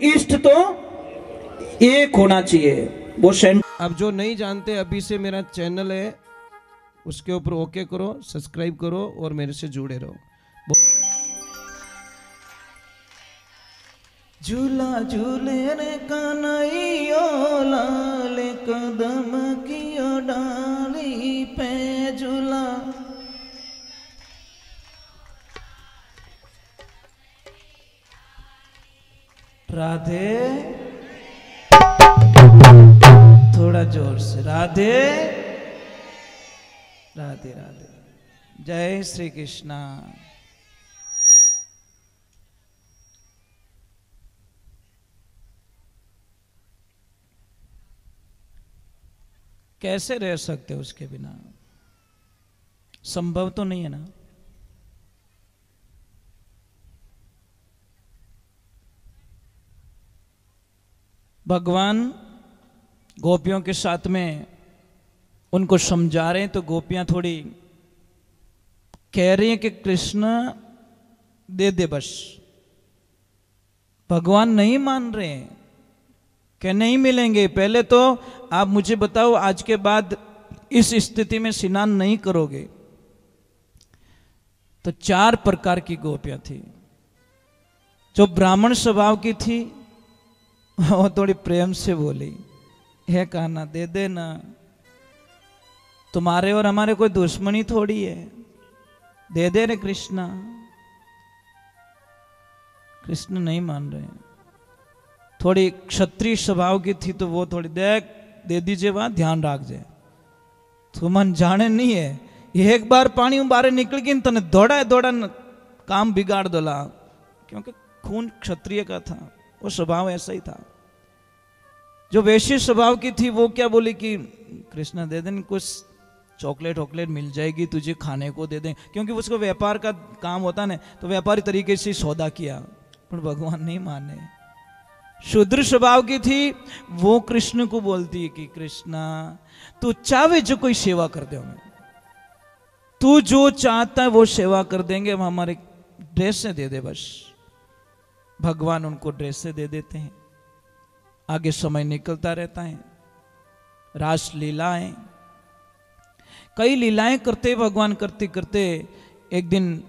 इष्ट तो एक होना चाहिए वो सेंटर। अब जो नहीं जानते, अभी से मेरा चैनल है, उसके ऊपर ओके करो, सब्सक्राइब करो और मेरे से जुड़े रहो। झूला झूले रे कन्हैया लाल कदम कियो डाली पे झूला। राधे, थोड़ा जोर से राधे राधे राधे। जय श्री कृष्णा। कैसे रह सकते उसके बिना? संभव तो नहीं है ना। भगवान गोपियों के साथ में उनको समझा रहे हैं, तो गोपियां थोड़ी कह रही हैं कि कृष्ण दे दे बस। भगवान नहीं मान रहे हैं कि नहीं मिलेंगे, पहले तो आप मुझे बताओ आज के बाद इस स्थिति में स्नान नहीं करोगे। तो 4 प्रकार की गोपियां थी। जो ब्राह्मण स्वभाव की थी वो थोड़ी प्रेम से बोली, हे कान्हा दे देना, तुम्हारे और हमारे कोई दुश्मनी थोड़ी है, दे दे रे कृष्णा। कृष्ण नहीं मान रहे। थोड़ी क्षत्रिय स्वभाव की थी तो वो थोड़ी देख दे दीजिए, वहां ध्यान रख जाए, तुमन जाने नहीं है, ये एक बार पानी बाहर निकल गई तने दौड़ा दौड़ा काम बिगाड़ दोला। क्योंकि खून क्षत्रिय का था, वो स्वभाव ऐसा ही था। जो वैश्य स्वभाव की थी वो क्या बोली कि कृष्णा दे दें, कुछ चॉकलेट वॉकलेट मिल जाएगी तुझे खाने को दे दें, क्योंकि उसको व्यापार का काम होता ना, तो व्यापारी तरीके से सौदा किया। पर भगवान नहीं माने। शूद्र स्वभाव की थी वो कृष्ण को बोलती है कि कृष्णा तू चाहे जो कोई सेवा कर दे, हमें तू जो चाहता है वो सेवा कर देंगे, हम हमारे ड्रेस से दे दे बस। भगवान उनको ड्रेस से दे देते हैं। आगे समय निकलता रहता है, रास लीलाएं, कई लीलाएं करते भगवान, करते करते एक दिन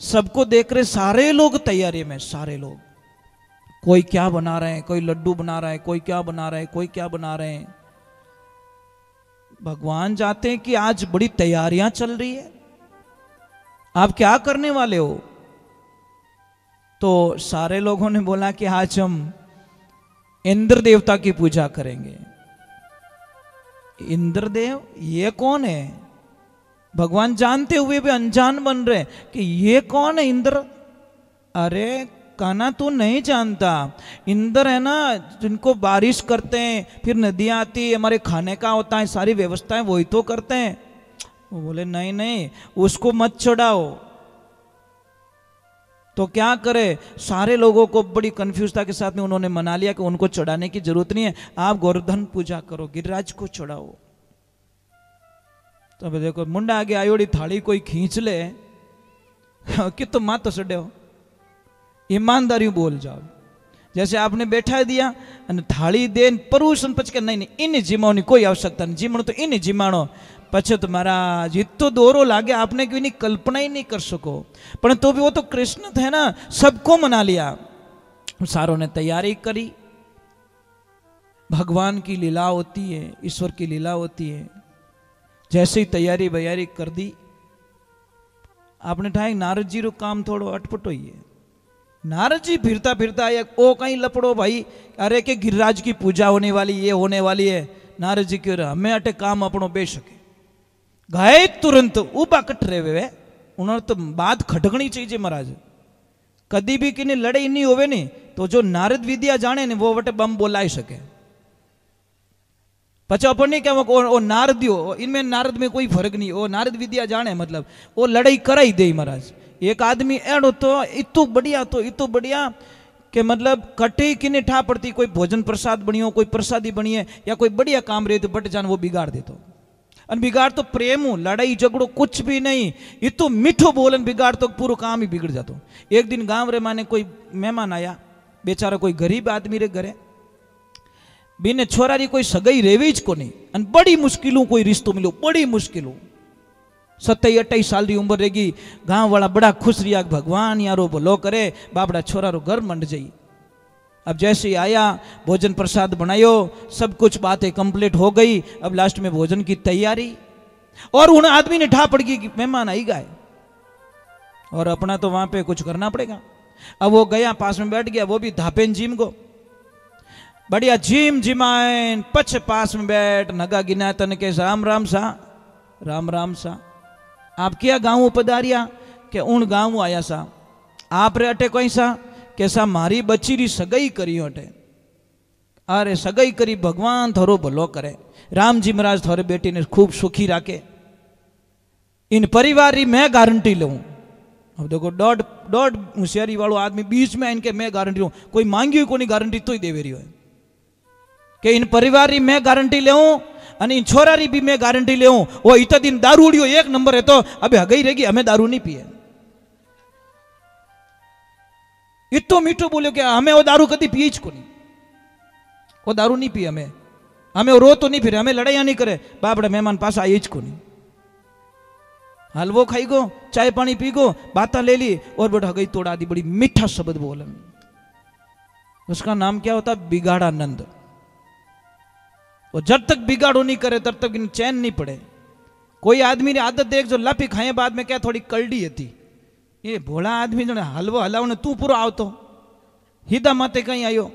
सबको देख रहे सारे लोग तैयारी में, सारे लोग कोई क्या बना रहे हैं, कोई लड्डू बना रहा है, कोई क्या बना रहा है, कोई क्या बना रहे हैं। भगवान जाते हैं कि आज बड़ी तैयारियां चल रही है, आप क्या करने वाले हो? तो सारे लोगों ने बोला कि आज हम इंद्र देवता की पूजा करेंगे। इंद्रदेव ये कौन है? भगवान जानते हुए भी अनजान बन रहे कि ये कौन है इंद्र। अरे कान्हा तू नहीं जानता, इंद्र है ना जिनको बारिश करते हैं, फिर नदियां आती है, हमारे खाने का होता है, सारी व्यवस्थाएं वही तो करते हैं। वो बोले नहीं नहीं उसको मत चढ़ाओ। तो क्या करे, सारे लोगों को बड़ी कंफ्यूजता के साथ में उन्होंने मना लिया कि उनको चढ़ाने की जरूरत नहीं है, आप गोवर्धन पूजा करो, गिरिराज को चढ़ाओ। तो अब देखो मुंडा आगे आयोड़ी थाली कोई खींच ले कि तुम मां तो सडे हो, ईमानदारी बोल जाओ। जैसे आपने बैठा दिया थाली दे परूसन पच के नहीं नहीं इन जीमाओ कोई आवश्यकता नहीं, जीमणो तो इन जीमाणो पछे तो महाराज इतो दोरो लागे आपने क्यों नहीं कल्पना ही नहीं कर सको। पर तो भी वो तो कृष्ण थे ना, सबको मना लिया। सारों ने तैयारी करी। भगवान की लीला होती है, ईश्वर की लीला होती है। जैसे ही तैयारी बयारी कर दी, आपने ठाई नारद जी रो काम थोड़ो अटपटो ही है। नारद जी फिरता फिरता आया, ओ कहीं लपड़ो भाई, अरे के गिरिराज की पूजा होने वाली, ये होने वाली है। नारद जी क्यों हमें अटे काम अपनो बे सके गए तुरंत उबा कट रहे वे। उन्होंने तो बात खटकनी चाहिए महाराज, कदी भी किने लड़ाई नहीं होवे नहीं तो जो नारद विद्या जाने ने वो वटे बम बोलाई सके। पचा अपन नहीं क्या वो नारदियो, इनमें नारद में कोई फर्क नहीं, वो नारद विद्या जाने मतलब वो लड़ाई कराई दे महाराज। एक आदमी एड़ो तो इतो बढ़िया, तो इतो बढ़िया कि मतलब कटे किने ठा पड़ती, कोई भोजन प्रसाद बनी हो, कोई प्रसादी बनी है या कोई बढ़िया काम रहे तो बट जान वो बिगाड़ दे। तो बिगाड़ तो प्रेम हो, लड़ाई झगड़ो कुछ भी नहीं, ये तो मीठो बोलन बिगाड़ तो पूरा काम ही बिगड़ जातो। एक दिन गांव रे माने कोई मेहमान आया, बेचारा कोई गरीब आदमी रे घरे बीने छोरारी कोई सगाई रेवी ज कोनी अन बड़ी मुश्किलों कोई रिश्तो मिलो, बड़ी मुश्किलों 27-28 साल की उम्र रहेगी। गांव वाला बड़ा खुश रिया, भगवान यारो भलो करे, बापड़ा छोरा रो घर मंड जाई। अब जैसे ही आया, भोजन प्रसाद बनायो, सब कुछ बातें कंप्लीट हो गई। अब लास्ट में भोजन की तैयारी, और उन आदमी ने ढा पड़ गई कि मेहमान आई गए और अपना तो वहां पे कुछ करना पड़ेगा। अब वो गया, पास में बैठ गया, वो भी धापेन जिम गो, बढ़िया जिम जिमायन पछ पास में बैठ नगा गिना तन के राम राम सा, राम राम सा। आप क्या गाँव पधारिया के उन गाँव आया सा, आप रे अटे कोई सा कैसा मारी बच्ची री सगाई करी अटे। अरे सगाई करी, भगवान थोरो भलो करे, राम जी महाराज थोरे बेटी ने खूब सुखी राखे। इन परिवार री मैं गारंटी लूं। अब देखो डॉट होशियारी वालों आदमी बीच में इनके मैं गारंटी लूं, कोई मांगी हुई कोई गारंटी तो ही देवे रही है कि इन परिवार री मैं गारंटी ले અને છોરારી भी मैं गारंटी ले वो इत दिन दारू उड़ियो एक नंबर है तो अबे हगई रहेगी, हमें दारू नहीं पिए। इतो मीठो बोलियो कि हमें वो दारू कभी पिए को नहीं, वो दारू नहीं पिए, हमें रो तो नहीं फिरे, हमें लड़ाइया नहीं करे, बापड़े मेहमान पास आए को नहीं, हलवो खाई गो, चाय पानी पी गो, बात ले ली और बेटा हगई तोड़ा दी। बड़ी मीठा शब्द बोलन, उसका नाम क्या होता? बिगाड़ानंद। वो जब तक बिगाड़ो नहीं करे तब तक चैन नहीं पड़े। कोई आदमी ने आदत देख जो लापी खाए बाद में क्या थोड़ी कलडी थी, ये भोला आदमी जो हलवो हलाव ने तू पूरा आवतो हिदा माते कहीं आयो।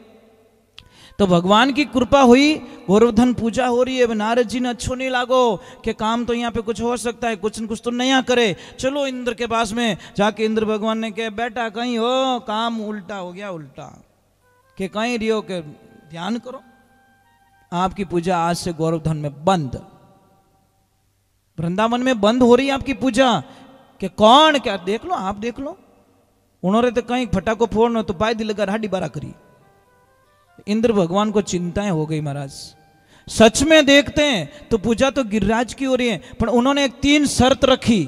तो भगवान की कृपा हुई, गोवर्धन पूजा हो रही है। नारद जी ने अच्छो नहीं लागो कि काम तो यहाँ पे कुछ हो सकता है, कुछ न कुछ तो नया करे, चलो इंद्र के पास में जाके इंद्र भगवान ने कहा बेटा कहीं हो काम उल्टा हो गया, उल्टा कि कहीं रियो के ध्यान करो, आपकी पूजा आज से गोवर्धन में बंद, वृंदावन में बंद हो रही है आपकी पूजा। कि कौन? क्या देख लो, आप देख लो, उन्होंने तो कहीं फटाको फोड़ना तो पाए दिल लगा हाडी बारा करी। इंद्र भगवान को चिंताएं हो गई महाराज। सच में देखते हैं तो पूजा तो गिरिराज की हो रही है, पर उन्होंने एक 3 शर्त रखी,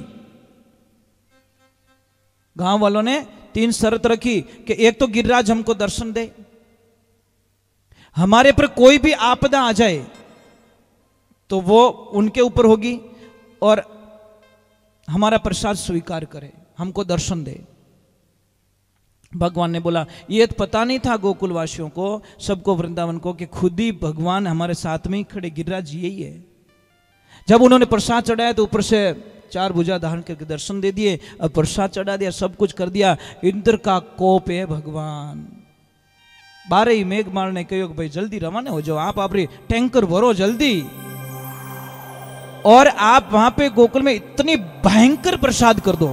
गांव वालों ने 3 शर्त रखी कि एक तो गिरिराज हमको दर्शन दे, हमारे पर कोई भी आपदा आ जाए तो वो उनके ऊपर होगी, और हमारा प्रसाद स्वीकार करे, हमको दर्शन दे। भगवान ने बोला ये तो पता नहीं था गोकुलवासियों को, सबको, वृंदावन को, कि खुद ही भगवान हमारे साथ में ही खड़े, गिरिराज यही है। जब उन्होंने प्रसाद चढ़ाया तो ऊपर से 4 भुजा धारण करके दर्शन दे दिए, अब प्रसाद चढ़ा दिया, सब कुछ कर दिया। इंद्र का कोप है भगवान, 12 ही मेघ मारने कहो कि भाई जल्दी रवाना हो जाओ, आप अपनी टैंकर भरो जल्दी, और आप वहां पे गोकुल में इतनी भयंकर प्रसाद कर दो,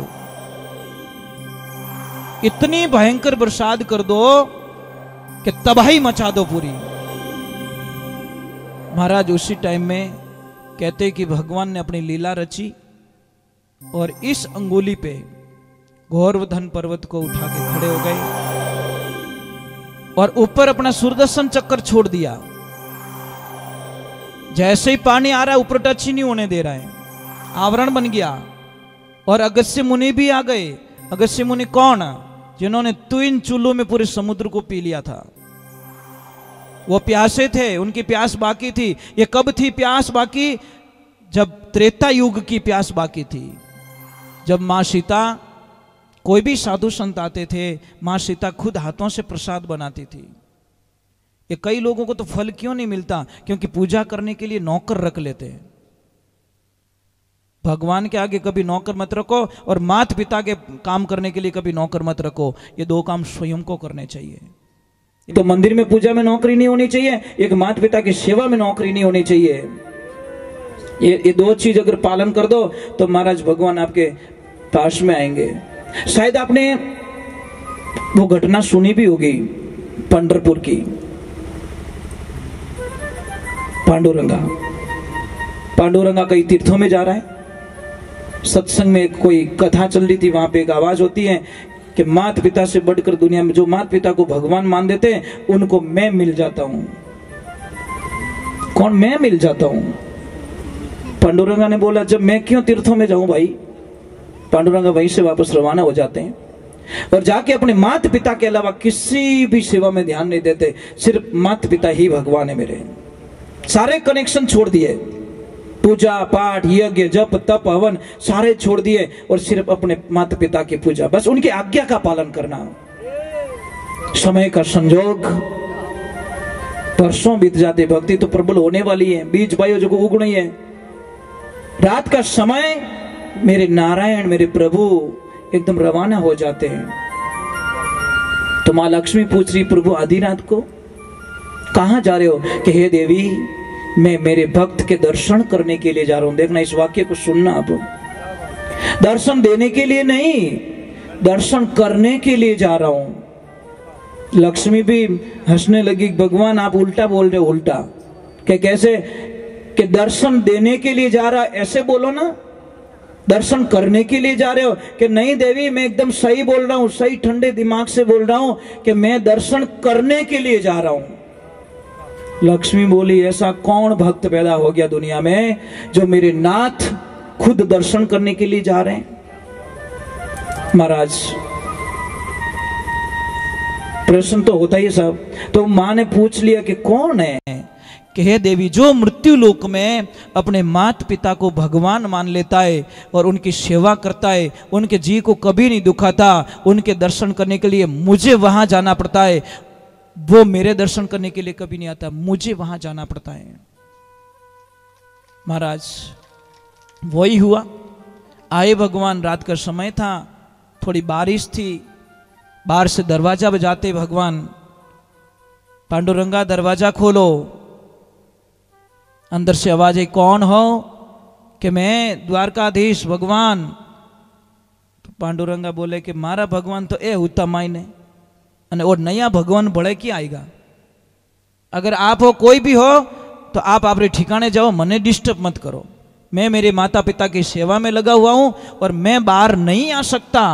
इतनी भयंकर प्रसाद कर दो कि तबाही मचा दो पूरी। महाराज उसी टाइम में कहते कि भगवान ने अपनी लीला रची और इस अंगुली पे गोवर्धन पर्वत को उठा के खड़े हो गए और ऊपर अपना सुदर्शन चक्र छोड़ दिया। जैसे ही पानी आ रहा है ऊपर टच ही नहीं होने दे रहा है, आवरण बन गया। और अगस्त्य मुनि भी आ गए। अगस्त्य मुनि कौन? जिन्होंने 3 चूल्हों में पूरे समुद्र को पी लिया था। वो प्यासे थे, उनकी प्यास बाकी थी। ये कब थी प्यास बाकी? जब त्रेता युग की प्यास बाकी थी, जब मां सीता, कोई भी साधु संत आते थे, मां सीता खुद हाथों से प्रसाद बनाती थी। ये कई लोगों को तो फल क्यों नहीं मिलता? क्योंकि पूजा करने के लिए नौकर रख लेते हैं। भगवान के आगे कभी नौकर मत रखो, और माता पिता के काम करने के लिए कभी नौकर मत रखो। ये 2 काम स्वयं को करने चाहिए। तो मंदिर में पूजा में नौकरी नहीं होनी चाहिए, एक माता पिता की सेवा में नौकरी नहीं होनी चाहिए। ये 2 चीज अगर पालन कर दो तो महाराज भगवान आपके पास में आएंगे। शायद आपने वो घटना सुनी भी होगी पंढरपुर की, पांडुरंगा कई तीर्थों में जा रहा है, सत्संग में कोई कथा चल रही थी, वहां पे एक आवाज होती है कि माता पिता से बढ़कर दुनिया में जो माता पिता को भगवान मान देते हैं उनको मैं मिल जाता हूं। कौन? मैं मिल जाता हूं। पांडुरंगा ने बोला जब मैं क्यों तीर्थों में जाऊं भाई। पांडुरंगा वहीं से वापस रवाना हो जाते हैं। और जाके अपने माता पिता के अलावा किसी भी सेवा में ध्यान नहीं देते, सिर्फ माता पिता ही भगवान है मेरे। सारे कनेक्शन छोड़ दिए, पूजा पाठ यज्ञ जप तप हवन सारे छोड़ दिए और सिर्फ अपने माता पिता की पूजा, बस उनकी आज्ञा का पालन करना। समय का संजोग, वर्षों बीत जाते, भक्ति तो प्रबल होने वाली है, बीज बायो जो उगनी है। रात का समय मेरे नारायण मेरे प्रभु एकदम रवाना हो जाते हैं। तो मां लक्ष्मी पूछ रही प्रभु आधी रात को कहां जा रहे हो? कि हे देवी मैं मेरे भक्त के दर्शन करने के लिए जा रहा हूं। देखना इस वाक्य को सुनना, आप दर्शन देने के लिए नहीं, दर्शन करने के लिए जा रहा हूं। लक्ष्मी भी हंसने लगी, भगवान आप उल्टा बोल रहे हो। उल्टा कि कैसे? कि दर्शन देने के लिए जा रहा, ऐसे बोलो ना, दर्शन करने के लिए जा रहे हो। कि नहीं देवी मैं एकदम सही बोल रहा हूं, सही ठंडे दिमाग से बोल रहा हूं कि मैं दर्शन करने के लिए जा रहा हूं। लक्ष्मी बोली ऐसा कौन भक्त पैदा हो गया दुनिया में जो मेरे नाथ खुद दर्शन करने के लिए जा रहे हैं? महाराज प्रश्न तो होता ही सब। तो मां ने पूछ लिया कि कौन है? कि हे देवी जो मृत्यु लोक में अपने माता पिता को भगवान मान लेता है और उनकी सेवा करता है, उनके जी को कभी नहीं दुखाता, उनके दर्शन करने के लिए मुझे वहां जाना पड़ता है। वो मेरे दर्शन करने के लिए कभी नहीं आता, मुझे वहां जाना पड़ता है। महाराज वही हुआ। आए भगवान, रात का समय था, थोड़ी बारिश थी, बाहर से दरवाजा बजाते भगवान, पांडुरंगा दरवाजा खोलो। अंदर से आवाज आई, कौन हो? कि मैं द्वारकाधीश भगवान। तो पांडुरंगा बोले कि मारा भगवान तो ए होता मायने और नया भगवान बड़े की आएगा। अगर आप हो कोई भी हो तो आप अपने ठिकाने जाओ, मने डिस्टर्ब मत करो। मैं मेरे माता पिता की सेवा में लगा हुआ हूं और मैं बाहर नहीं आ सकता।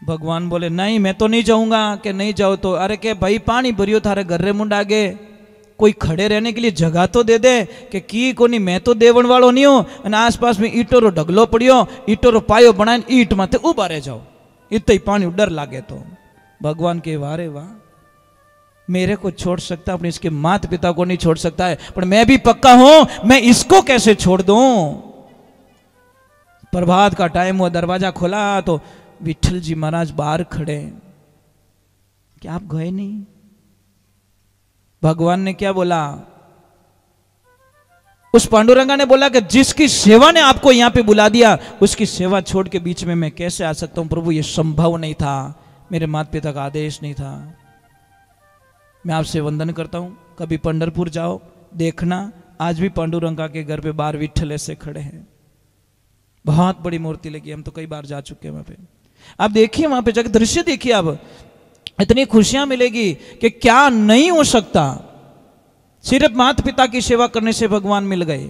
भगवान बोले नहीं मैं तो नहीं जाऊंगा। कि नहीं जाओ तो? अरे के भाई पानी भरियो थारे घर रे मुंड आगे, कोई खड़े रहने के लिए जगह तो दे दे। कि कोनी मैं तो देवण वालों नहीं हूं, और आसपास में ईटो रो ढगलो पड़ियो, ईटो रो पायो बनाए ईट माथे उभा रह जाओ, इतना ही पानी डर लागे तो। भगवान के वारे वाह, मेरे को छोड़ सकता अपने इसके माता पिता को नहीं छोड़ सकता है, पर मैं भी पक्का हूं मैं इसको कैसे छोड़ दूं। प्रभात का टाइम हुआ, दरवाजा खोला तो विठल जी महाराज बाहर खड़े। क्या आप गए नहीं? भगवान ने क्या बोला? उस पांडुरंगा ने बोला कि जिसकी सेवा ने आपको यहां पे बुला दिया उसकी सेवा छोड़ के बीच में मैं कैसे आ सकता हूं प्रभु? ये संभव नहीं था, मेरे माता पिता का आदेश नहीं था। मैं आपसे वंदन करता हूं, कभी पंढरपुर जाओ देखना, आज भी पांडुरंगा के घर पे बाहर विठल ऐसे खड़े हैं, बहुत बड़ी मूर्ति लगी। हम तो कई बार जा चुके हैं वहां पे। आप देखिए वहां पे जाकर दृश्य देखिए, अब इतनी खुशियां मिलेगी कि क्या नहीं हो सकता। सिर्फ माता पिता की सेवा करने से भगवान मिल गए।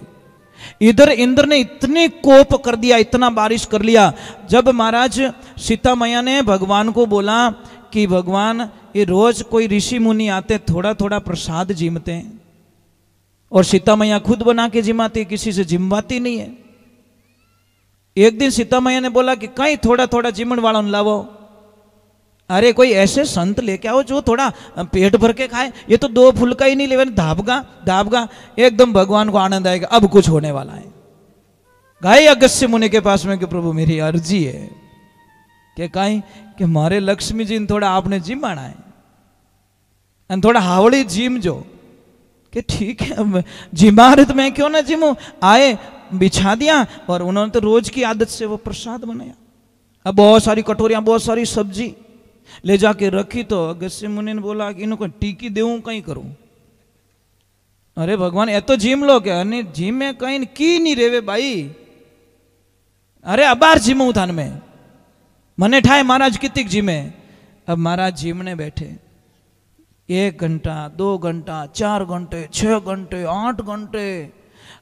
इधर इंद्र ने इतने कोप कर दिया, इतना बारिश कर लिया। जब महाराज सीता मैया ने भगवान को बोला कि भगवान ये रोज कोई ऋषि मुनि आते थोड़ा थोड़ा प्रसाद जिमते हैं, और सीता मैया खुद बना के जिमाती, किसी से जिमवाती नहीं है। एक दिन सीता मैया ने बोला कि कहीं थोड़ा थोड़ा जिमण वाला लावो। अरे कोई ऐसे संत लेके आओ जो थोड़ा पेट भर के खाए, ये तो 2 फुलका ही नहीं लेवे, धाबगा। एकदम भगवान को आनंद आएगा, अब कुछ होने वाला है। गए अगस्त्य मुनि के पास में कि प्रभु मेरी अर्जी है कि कहीं कि मारे लक्ष्मी जी ने थोड़ा आपने जिमाना है, थोड़ा हावड़ी जिम जो। कि ठीक है जिमा रहे तो मैं क्यों ना जिमू। आए बिछा दिया और उन्होंने तो रोज की आदत से वो प्रसाद बनाया। अब बहुत सारी कटोरियां, बहुत सारी सब्जी ले जाके रखी। तो अगस्त्य मुनि ने बोला कि इनको टीकी देऊं कहीं करूं। अरे भगवान ये तो जिम लो क्या? नहीं जिम में कहीं की नहीं रेवे भाई। अरे अबार जिमू थान में मने ठाए महाराज कितिक जिमे। अब महाराज जिमने बैठे 1 घंटा 2 घंटा 4 घंटे 6 घंटे 8 घंटे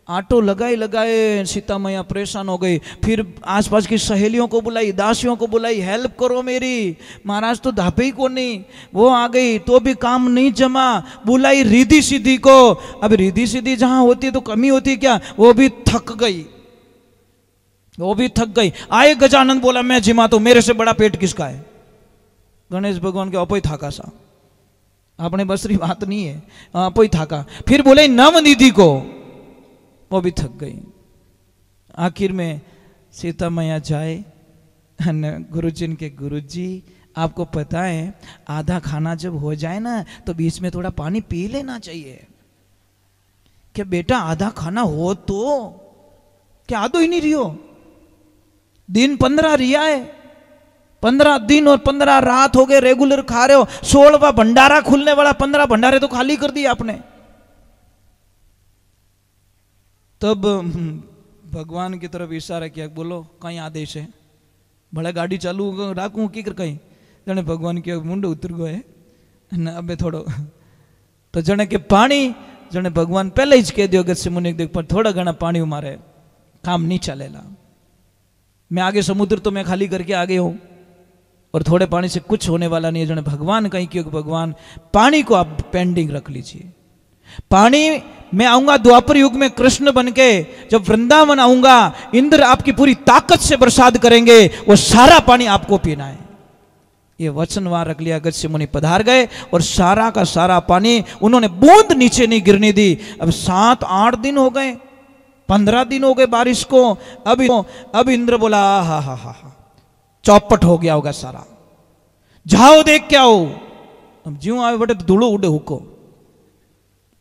आटो लगाए सीता मैया परेशान हो गई। फिर आसपास की सहेलियों को बुलाई, दासियों को बुलाई, हेल्प करो मेरी। महाराज तो धापे ही को नहीं, वो आ गई तो भी काम नहीं जमा। बुलाई रिद्धि सिद्धि को, अब रिद्धि सिद्धि जहां होती है तो कमी होती क्या, वो भी थक गई। वो भी थक गई। आए गजानन, बोला मैं जिमाता हूं, मेरे से बड़ा पेट किसका है। गणेश भगवान के अपोई थाका सा, अपने बसरी बात नहीं है, अपोई थाका। फिर बोले नवनिधि को, वो भी थक गई। आखिर में सीता मैया जाए, गुरुजी के गुरुजी आपको पता है आधा खाना जब हो जाए ना तो बीच में थोड़ा पानी पी लेना चाहिए। क्या बेटा आधा खाना हो तो क्या आधो ही नहीं रही हो? दिन 15 रिया है, 15 दिन और 15 रात हो गए रेगुलर खा रहे हो। 16वां भंडारा खुलने वाला, 15 भंडारे तो खाली कर दिए आपने। तब भगवान की तरफ इशारा किया, बोलो कहीं आदेश है, भले गाड़ी चालू राखू की कर कहीं। जने भगवान के मुंड उतर गए न अबे थोड़ो तो जने के पानी, जने भगवान पहले ही कह दियो अगस्त्य मुनि देख पर थोड़ा घना पानी मारे काम नहीं चलेला। मैं आगे समुद्र तो मैं खाली करके आगे हूं और थोड़े पानी से कुछ होने वाला नहीं है। जने भगवान कहीं क्योंकि भगवान पानी को आप पेंडिंग रख लीजिए। पानी मैं आऊंगा द्वापर युग में कृष्ण बनके, जब वृंदावन आऊंगा इंद्र आपकी पूरी ताकत से बरसात करेंगे, वो सारा पानी आपको पीना है। ये वचन वहां रख लिया। अगस्त्य मुनि पधार गए और सारा का सारा पानी उन्होंने बूंद नीचे नहीं गिरने दी। अब 7-8 दिन हो गए, 15 दिन हो गए बारिश को। अब इंद्र बोला हा हा हा हा, चौपट हो गया होगा सारा, जाओ देख क्या हो। अब ज्यों आए बटे धूलो उड़े हुको।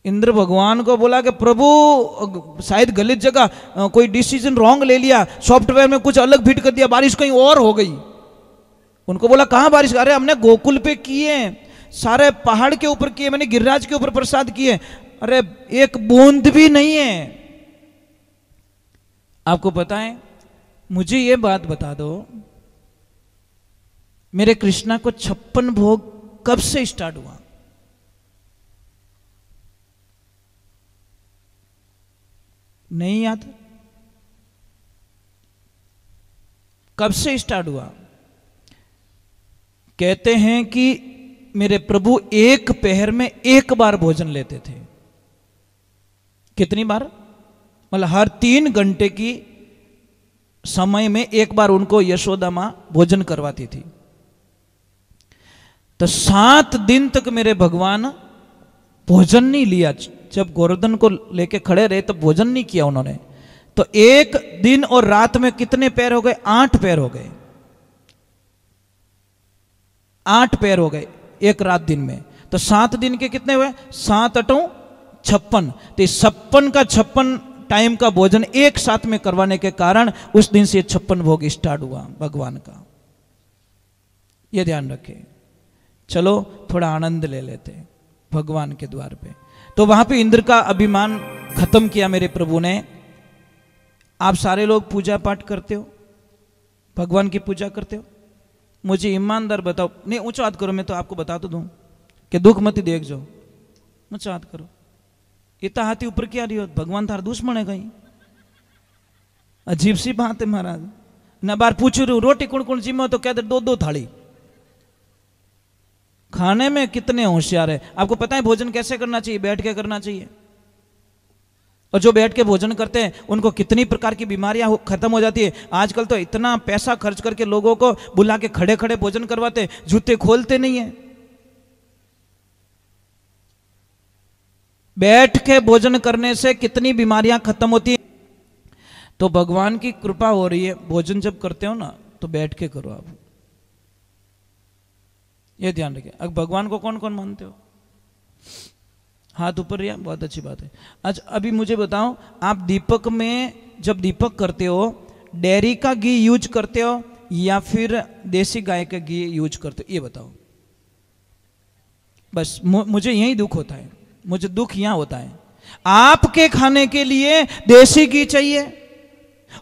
इंद्र भगवान को बोला कि प्रभु शायद गलत जगह कोई डिसीजन रॉन्ग ले लिया, सॉफ्टवेयर में कुछ अलग फिट कर दिया, बारिश कहीं और हो गई। उनको बोला कहां बारिश? अरे हमने गोकुल पे किए, सारे पहाड़ के ऊपर किए, मैंने गिरिराज के ऊपर प्रसाद किए, अरे एक बूंद भी नहीं है। आपको पता है, मुझे ये बात बता दो, मेरे कृष्णा को 56 भोग कब से स्टार्ट हुआ? नहीं याद? कब से स्टार्ट हुआ? कहते हैं कि मेरे प्रभु एक पहर में एक बार भोजन लेते थे। कितनी बार? मतलब हर 3 घंटे की समय में एक बार उनको यशोदा मां भोजन करवाती थी। तो 7 दिन तक मेरे भगवान भोजन नहीं लिया। जब गोवर्धन को लेके खड़े रहे तो भोजन नहीं किया उन्होंने। तो एक दिन और रात में कितने पैर हो गए? 8 पैर हो गए। 8 पैर हो गए एक रात दिन में। तो 7 दिन के कितने हुए? 7 8 56। तो 56 का 56 टाइम का भोजन एक साथ में करवाने के कारण उस दिन से 56 भोग स्टार्ट हुआ भगवान का। यह ध्यान रखें। चलो थोड़ा आनंद ले लेते भगवान के द्वार पे। तो वहां पे इंद्र का अभिमान खत्म किया मेरे प्रभु ने। आप सारे लोग पूजा पाठ करते हो, भगवान की पूजा करते हो? मुझे ईमानदार बताओ। नहीं ऊंचा हाथ करो, मैं तो आपको बता तो दूं कि दुख मत देख जाओ। ऊंचा हाथ करो। इतना हाथी ऊपर क्या रही हो? भगवान थार दुश्मन है कहीं? अजीब सी बात है महाराज। न बार पूछ रही रोटी कौन कौन जिम्मे तो कहते 2-2 थाली। खाने में कितने होशियार है। आपको पता है भोजन कैसे करना चाहिए? बैठ के करना चाहिए। और जो बैठ के भोजन करते हैं उनको कितनी प्रकार की बीमारियां खत्म हो जाती है। आजकल तो इतना पैसा खर्च करके लोगों को बुला के खड़े खड़े भोजन करवाते, जूते खोलते नहीं है। बैठ के भोजन करने से कितनी बीमारियां खत्म होती है। तो भगवान की कृपा हो रही है। भोजन जब करते हो ना तो बैठ के करो आप। ये ध्यान रखिए। अब भगवान को कौन कौन मानते हो? हाथ ऊपर रिया, बहुत अच्छी बात है। अच्छा अभी मुझे बताओ, आप दीपक में जब दीपक करते हो डेयरी का घी यूज करते हो या फिर देसी गाय का घी यूज करते हो? ये बताओ। बस मुझे यही दुख होता है। मुझे दुख यहां होता है। आपके खाने के लिए देसी घी चाहिए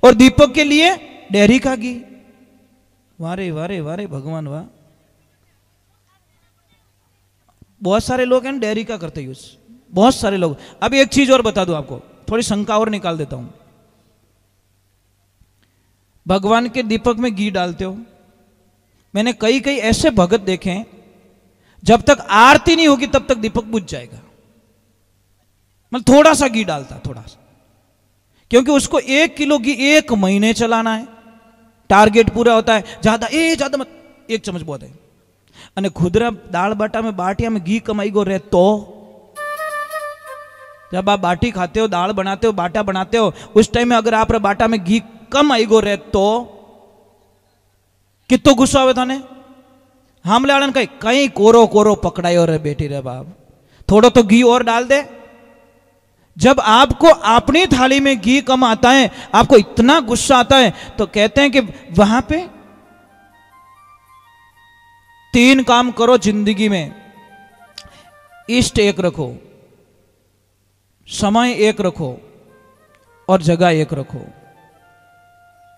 और दीपक के लिए डेयरी का घी। वारे वारे वारे भगवान वाह। बहुत सारे लोग हैं डेयरी का करते यूज, बहुत सारे लोग। अब एक चीज और बता दूं आपको, थोड़ी शंका और निकाल देता हूं। भगवान के दीपक में घी डालते हो? मैंने कई कई ऐसे भगत देखे हैं, जब तक आरती नहीं होगी तब तक दीपक बुझ जाएगा। मतलब थोड़ा सा घी डालता, थोड़ा सा। क्योंकि उसको 1 किलो घी 1 महीने चलाना है, टारगेट पूरा होता है। ज्यादा मत, 1 चम्मच बहुत है। અને खुदरा दाल बाटा में बाटिया में घी कमाई गो रहे तो जब आप बाटी खाते हो, दाल बनाते हो, बाटा बनाते हो, उस टाइम में अगर आप बाटा में घी कम आई गो रहे तो कितो गुस्सा आवे थाने? हमले वालन कहीं कोरो कोरो पकड़ायो रे बेटी रे बाप, थोड़ा तो घी और डाल दे। जब आपको अपनी थाली में घी कम आता है, आपको इतना गुस्सा आता है, तो कहते हैं कि वहां पे 3 काम करो जिंदगी में। इष्ट एक रखो, समय एक रखो और जगह एक रखो।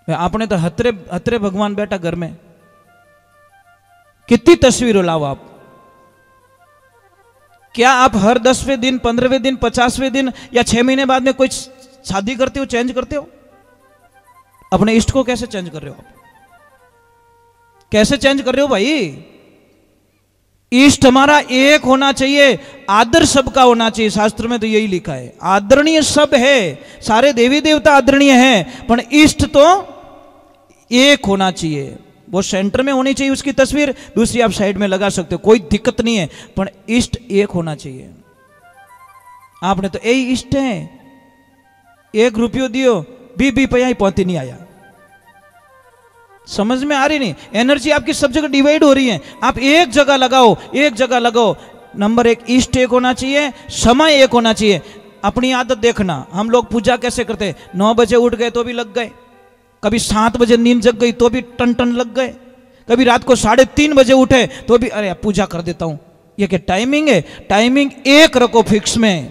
आपने तो हतरे भगवान बैठा घर में, कितनी तस्वीरों लाओ आप। क्या आप हर 10वें दिन, 15वें दिन, 50वें दिन या 6 महीने बाद में कोई शादी करते हो, चेंज करते हो? अपने इष्ट को कैसे चेंज कर रहे हो आप? कैसे चेंज कर रहे हो भाई? इष्ट हमारा एक होना चाहिए, आदर सबका होना चाहिए। शास्त्र में तो यही लिखा है, आदरणीय सब है, सारे देवी देवता आदरणीय हैं, पर इष्ट तो एक होना चाहिए। वो सेंटर में होनी चाहिए उसकी तस्वीर, दूसरी आप साइड में लगा सकते हो, कोई दिक्कत नहीं है, पर इष्ट एक होना चाहिए। आपने तो यही इष्ट है, 1 रुपयो दियो, 20 पैया ही पहुंची नहीं आया। समझ में आ रही नहीं? एनर्जी आपकी सब जगह डिवाइड हो रही है, आप एक जगह लगाओ, एक जगह लगाओ। नंबर 1 इष्ट एक होना चाहिए, समय एक होना चाहिए। अपनी आदत देखना, हम लोग पूजा कैसे करते? 9 बजे उठ गए तो भी लग गए, कभी 7 बजे नींद जग गई तो भी टन टन लग गए, कभी रात को 3:30 बजे उठे तो भी अरे पूजा कर देता हूं। ये क्या टाइमिंग है? टाइमिंग एक रखो फिक्स में,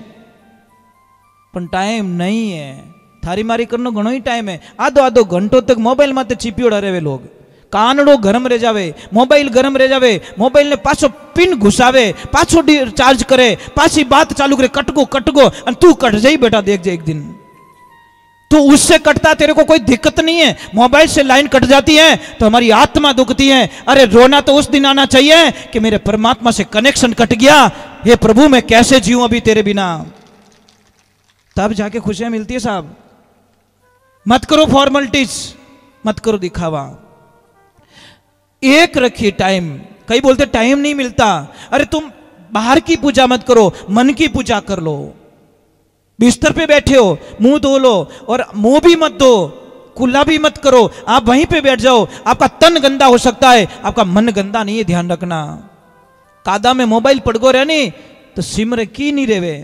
पर टाइम नहीं है। थारी मारी करनो घणो ही टाइम है। आधो घंटों तक मोबाइल माते चिपियोड़ा रहे वे लोग, कानड़ो गरम रह जावे, मोबाइल गरम रह जावे, मोबाइल ने पाछो पिन घुसावे, पाछो चार्ज करे, पाछी बात चालू करे, कटगो और तू कट जाई बेटा, देख जा एक दिन तो उससे कटता, तेरे को कोई दिक्कत नहीं है। मोबाइल से लाइन कट जाती है तो हमारी आत्मा दुखती है। अरे रोना तो उस दिन आना चाहिए कि मेरे परमात्मा से कनेक्शन कट गया, हे प्रभु मैं कैसे जीऊं अभी तेरे बिना, तब जाके खुशियां मिलती है साहब। मत करो फॉर्मेलिटीज, मत करो दिखावा, एक रखिए टाइम। कई बोलते टाइम नहीं मिलता, अरे तुम बाहर की पूजा मत करो, मन की पूजा कर लो। बिस्तर पे बैठे हो, मुंह धो लो, और मुंह भी मत धो, कुल्ला भी मत करो, आप वहीं पे बैठ जाओ। आपका तन गंदा हो सकता है, आपका मन गंदा नहीं है, ध्यान रखना। कादा में मोबाइल पड़गो रहे नहीं तो सिमरे की नहीं रेवे,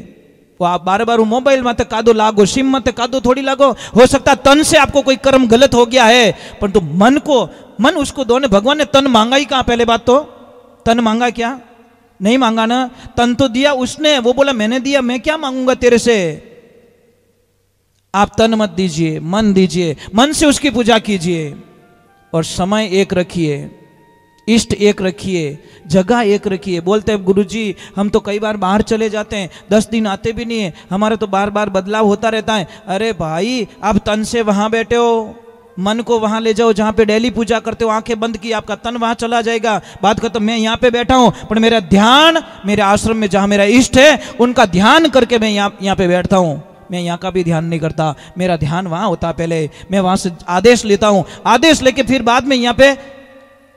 वो आप बार बार मोबाइल मत कादो लागो, सिम मत कादो थोड़ी लागो। हो सकता है तन से आपको कोई कर्म गलत हो गया है, परंतु मन उसको दोने। भगवान ने तन मांगा ही कहां? पहले बात तो तन मांगा क्या? नहीं मांगा ना, तन तो दिया उसने, वो बोला मैंने दिया, मैं क्या मांगूंगा तेरे से। आप तन मत दीजिए, मन दीजिए, मन से उसकी पूजा कीजिए। और समय एक रखिए, इष्ट एक रखिए, जगह एक रखिए। बोलते हैं गुरुजी हम तो कई बार बाहर चले जाते हैं, 10 दिन आते भी नहीं है, हमारा तो बार बार बदलाव होता रहता है। अरे भाई आप तन से वहां बैठे हो, मन को वहां ले जाओ जहां पे डेली पूजा करते हो, आंखें बंद की, आपका तन वहां चला जाएगा। बात करता मैं यहाँ पे बैठा हूं, पर मेरा ध्यान मेरे आश्रम में जहां मेरा इष्ट है उनका ध्यान करके मैं यहाँ पे बैठता हूं। मैं यहाँ का भी ध्यान नहीं करता, मेरा ध्यान वहां होता। पहले मैं वहां से आदेश लेता हूं, आदेश लेके फिर बाद में यहाँ पे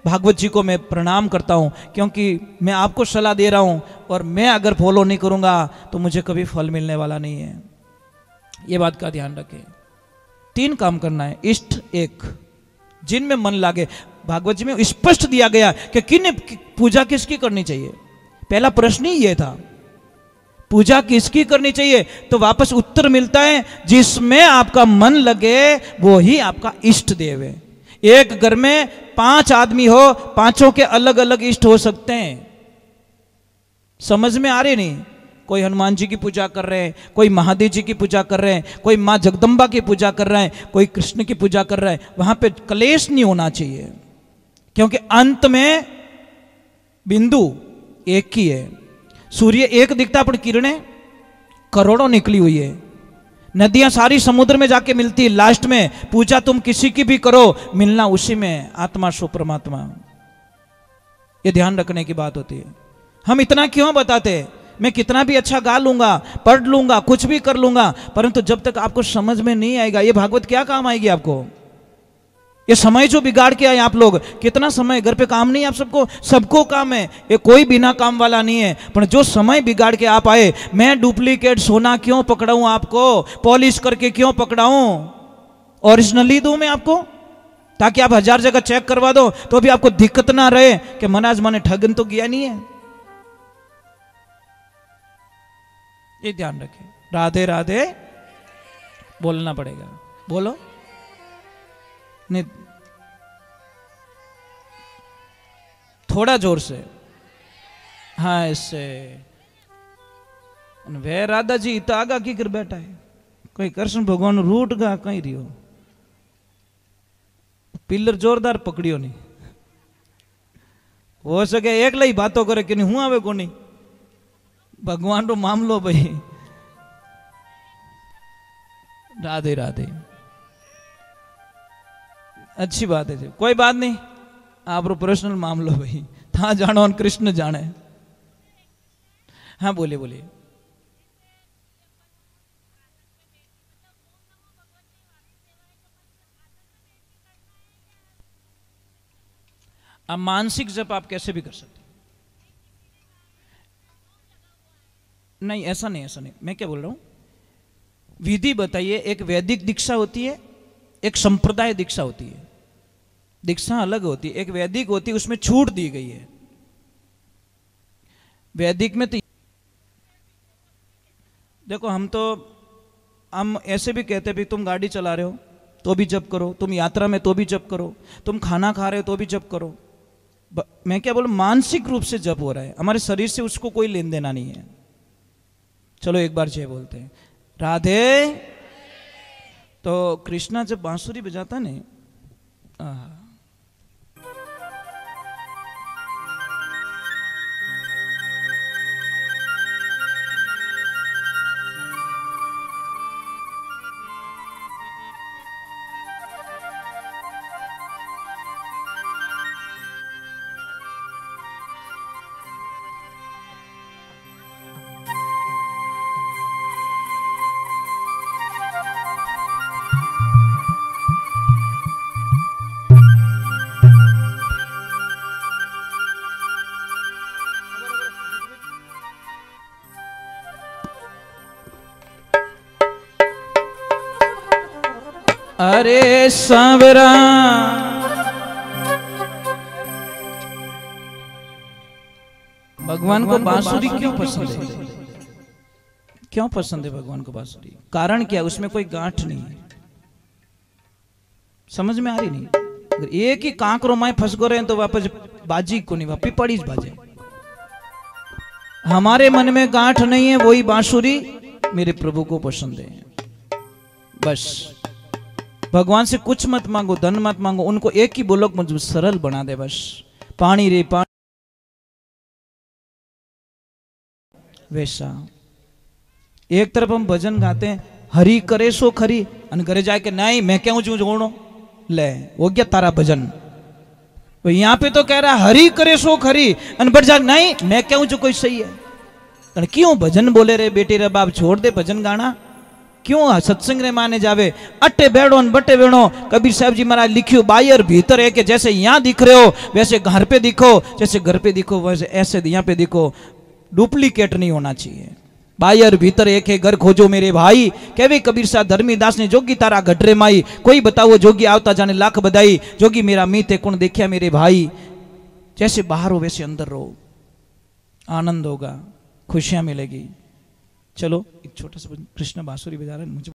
भागवत जी को मैं प्रणाम करता हूं, क्योंकि मैं आपको सलाह दे रहा हूं, और मैं अगर फॉलो नहीं करूंगा तो मुझे कभी फल मिलने वाला नहीं है। ये बात का ध्यान रखें। 3 काम करना है, इष्ट एक, जिनमें मन लागे। भागवत जी में स्पष्ट दिया गया कि किन पूजा किसकी करनी चाहिए। पहला प्रश्न ही यह था, पूजा किसकी करनी चाहिए? तो वापस उत्तर मिलता है जिसमें आपका मन लगे वो ही आपका इष्ट देव है। एक घर में 5 आदमी हो, 5 के अलग अलग इष्ट हो सकते हैं। समझ में आ रही नहीं? कोई हनुमान जी की पूजा कर रहे हैं, कोई महादेव जी की पूजा कर रहे हैं, कोई माँ जगदम्बा की पूजा कर रहे हैं, कोई कृष्ण की पूजा कर रहा है। वहां पे क्लेश नहीं होना चाहिए, क्योंकि अंत में बिंदु एक ही है। सूर्य एक दिखता पर किरणें करोड़ों निकली हुई है। नदियां सारी समुद्र में जाके मिलती है। लास्ट में पूजा तुम किसी की भी करो, मिलना उसी में, आत्मा सो परमात्मा। ये ध्यान रखने की बात होती है। हम इतना क्यों बताते? मैं कितना भी अच्छा गा लूंगा, पढ़ लूंगा, कुछ भी कर लूंगा, परंतु जब तक आपको समझ में नहीं आएगा ये भागवत क्या काम आएगी आपको? ये समय जो बिगाड़ के आए आप लोग, कितना समय घर पे काम नहीं है आप सबको? सबको काम है, ये कोई बिना काम वाला नहीं है। पर जो समय बिगाड़ के आप आए, मैं डुप्लीकेट सोना क्यों पकड़ाऊं आपको, पॉलिश करके क्यों पकड़ाऊं? ओरिजिनली दूं मैं आपको, ताकि आप 1000 जगह चेक करवा दो तो भी आपको दिक्कत ना रहे कि महाराज मैंने ठगन तो किया नहीं है। ये ध्यान रखें। राधे राधे बोलना पड़ेगा, बोलो नहीं, थोड़ा जोर से, हाँ ऐसे। वे राधा जी तो आगा की कर बैठा है, कोई कृष्ण भगवान रूट गा कहीं रियो, पिलर जोरदार पकड़ियो नहीं, हो सके एक लाई बातों करे कि नहीं हूं आवे को नहीं, भगवान रो मामलो भाई। राधे राधे, अच्छी बात है जी, कोई बात नहीं, आप रो पर्सनल मामलो भाई, था जानो और कृष्ण जाने। हाँ बोलिए बोलिए। अब मानसिक जप आप कैसे भी कर सकते, नहीं ऐसा नहीं, ऐसा नहीं, मैं क्या बोल रहा हूं, विधि बताइए। एक वैदिक दीक्षा होती है, एक संप्रदाय दीक्षा होती है, दीक्षा अलग होती है। एक वैदिक होती है, उसमें छूट दी गई है। वैदिक में तो देखो, हम ऐसे भी कहते हैं, तुम गाड़ी चला रहे हो तो भी जप करो, तुम यात्रा में तो भी जप करो, तुम खाना खा रहे हो तो भी जप करो। मैं क्या बोलूं, मानसिक रूप से जप हो रहा है, हमारे शरीर से उसको कोई लेन देना नहीं है। चलो एक बार जय बोलते हैं, राधे। तो कृष्णा जब बांसुरी बजाता ने, अरे सांवरा भगवान को बांसुरी क्यों पसंद है? क्यों पसंद है भगवान को बांसुरी? कारण क्या है? उसमें कोई गांठ नहीं है, समझ में आ रही नहीं? अगर एक ही कांकरो माए फंस गो रहे हैं तो वापस बाजी को नहीं, वापस पड़ी बाजे। हमारे मन में गांठ नहीं है, वही बांसुरी मेरे प्रभु को पसंद है। बस भगवान से कुछ मत मांगो, धन मत मांगो, उनको एक ही बोलो मुझे सरल बना दे बस। पानी रे पानी, वैसा। एक तरफ हम भजन गाते हैं, हरि करे सो खरी, अन घरे जाके नहीं मैं क्यों जू जोड़ो, ले हो गया तारा भजन। तो यहाँ पे तो कह रहा हरि करे सो खरी, अन बढ़ जा नहीं मैं क्यों जो कोई सही है। क्यों भजन बोले रे बेटे रे बाप, छोड़ दे भजन गाना, क्यों सत्संग रे माने जावे। अट्टे बैठो बटे बेड़ो, कबीर साहब जी महाराज लिखियो बाहर भीतर है कि जैसे यहाँ दिख रहे हो वैसे घर पे दिखो, जैसे घर पे दिखो वैसे ऐसे यहाँ पे दिखो। डुप्लीकेट नहीं होना चाहिए, बाहर भीतर एक है घर खोजो मेरे भाई। कहवे कबीर साहब धर्मीदास ने, जोगी तारा घटरे माई, कोई बताओ जोगी आवता जाने लाख बधाई, जोगी मेरा मीत है कौन देखिया मेरे भाई। जैसे बाहर हो वैसे अंदर रहो, आनंद होगा, खुशियां मिलेगी। चलो एक छोटा सा कृष्ण बांसुरी बजा रहे हैं, मुझे